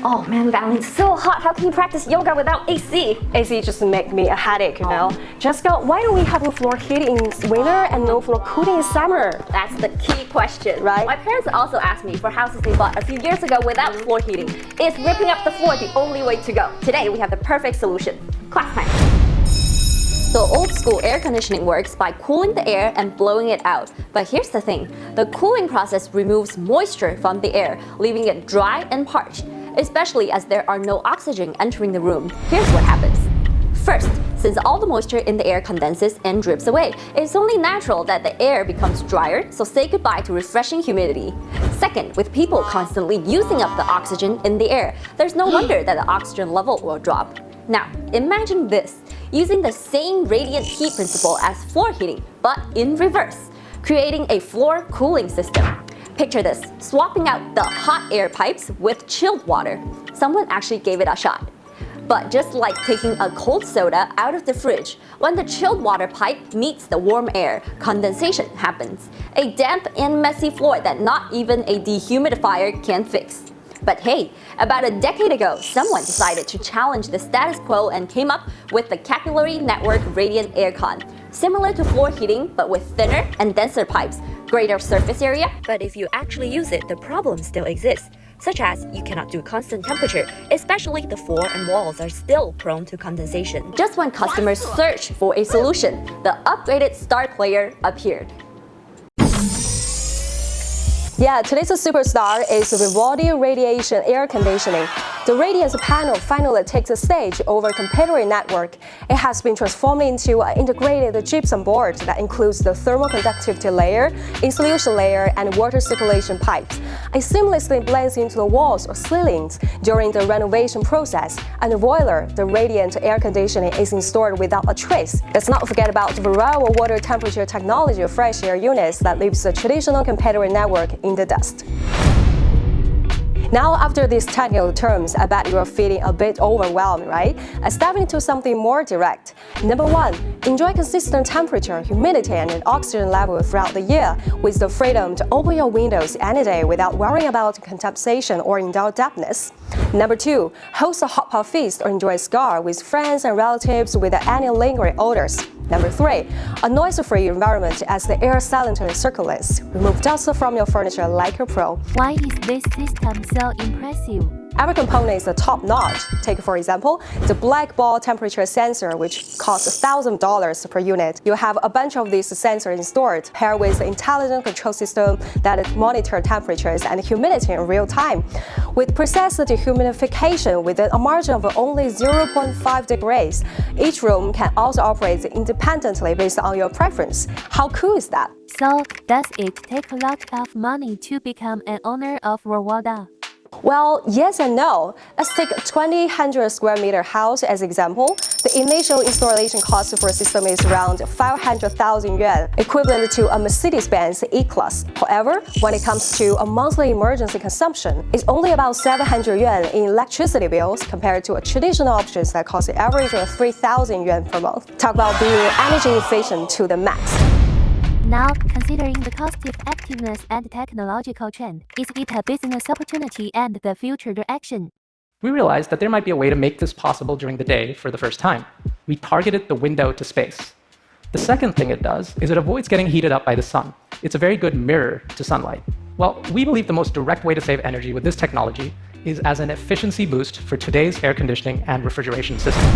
Oh man, Valen, it's so hot. How can you practice yoga without AC? AC just make me a headache, you know. Jessica, why do we have a floor heating in winter and no floor cooling in summer? That's the key question. Right. My parents also asked me for houses they bought a few years ago without floor heating. Is ripping up the floor the only way to go? Today we have the perfect solution. Class time. So old school air conditioning works by cooling the air and blowing it out. But here's the thing, the cooling process removes moisture from the air, leaving it dry and parched, especially as there are no oxygen entering the room. Here's what happens. First, since all the moisture in the air condenses and drips away, it's only natural that the air becomes drier, so say goodbye to refreshing humidity. Second, with people constantly using up the oxygen in the air, there's no wonder that the oxygen level will drop. Now, imagine this, using the same radiant heat principle as floor heating, but in reverse, creating a floor cooling system. Picture this, swapping out the hot air pipes with chilled water. Someone actually gave it a shot. But just like taking a cold soda out of the fridge, when the chilled water pipe meets the warm air, condensation happens. A damp and messy floor that not even a dehumidifier can fix. But hey, about a decade ago, someone decided to challenge the status quo and came up with the capillary network radiant aircon. Similar to floor heating, but with thinner and denser pipes, greater surface area. But if you actually use it, the problem still exists, such as you cannot do constant temperature, especially the floor and walls are still prone to condensation. Just when customers searched for a solution, the upgraded star player appeared. Yeah, today's superstar is Vivaldi Radiation Air Conditioning. The Radiance panel finally takes the stage over capillary network. It has been transformed into an integrated gypsum board that includes the thermal conductivity layer, insulation layer, and water circulation pipes. It seamlessly blends into the walls or ceilings during the renovation process, and the boiler, the radiant air conditioning, is installed without a trace. Let's not forget about the variable water temperature technology of fresh air units that leaves the traditional capillary network in the dust. Now, after these technical terms, I bet you are feeling a bit overwhelmed, right? Let's dive into something more direct. Number one, enjoy consistent temperature, humidity, and oxygen level throughout the year with the freedom to open your windows any day without worrying about condensation or indoor dampness. Number two, host a hot pot feast or enjoy a cigar with friends and relatives without any lingering odors. Number three, a noise-free environment as the air silently circulates. Remove dust from your furniture like a pro. Why is this system so impressive? Every component is top-notch. Take, for example, the black ball temperature sensor, which costs $1,000 per unit. You have a bunch of these sensors installed, paired with the intelligent control system that monitors temperatures and humidity in real time. With precise dehumidification within a margin of only 0.5 degrees, each room can also operate independently based on your preference. How cool is that? So, does it take a lot of money to become an owner of Verwalda? Well, yes and no. Let's take a 2,000 square meter house as example. The initial installation cost for a system is around 500,000 yuan, equivalent to a Mercedes-Benz E-Class. However, when it comes to a monthly emergency consumption, it's only about 700 yuan in electricity bills compared to a traditional options that cost an average of 3,000 yuan per month. Talk about being energy efficient to the max. Now, considering the cost-effectiveness and technological trend, is it a business opportunity and the future direction? We realized that there might be a way to make this possible during the day for the first time. We targeted the window to space. The second thing it does is it avoids getting heated up by the sun. It's a very good mirror to sunlight. Well, we believe the most direct way to save energy with this technology is as an efficiency boost for today's air conditioning and refrigeration system.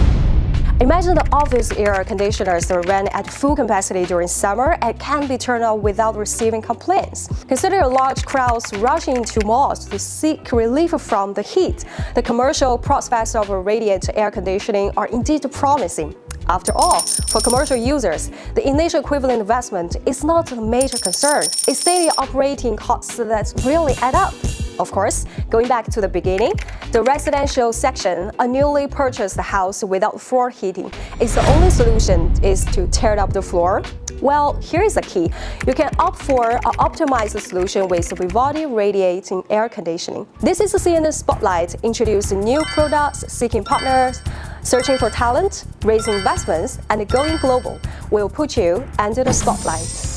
Imagine the office air conditioners that run at full capacity during summer and can be turned on without receiving complaints. Consider large crowds rushing to malls to seek relief from the heat. The commercial prospects of radiant air conditioning are indeed promising. After all, for commercial users, the initial equivalent investment is not a major concern. It's daily operating costs that really add up. Of course, going back to the beginning, the residential section, a newly purchased house without floor heating, is the only solution is to tear up the floor. Well, here is the key. You can opt for an optimized solution with Vivaldi Radiating Air Conditioning. This is the CNN Spotlight, introducing new products, seeking partners, searching for talent, raising investments, and going global. We'll put you under the spotlight.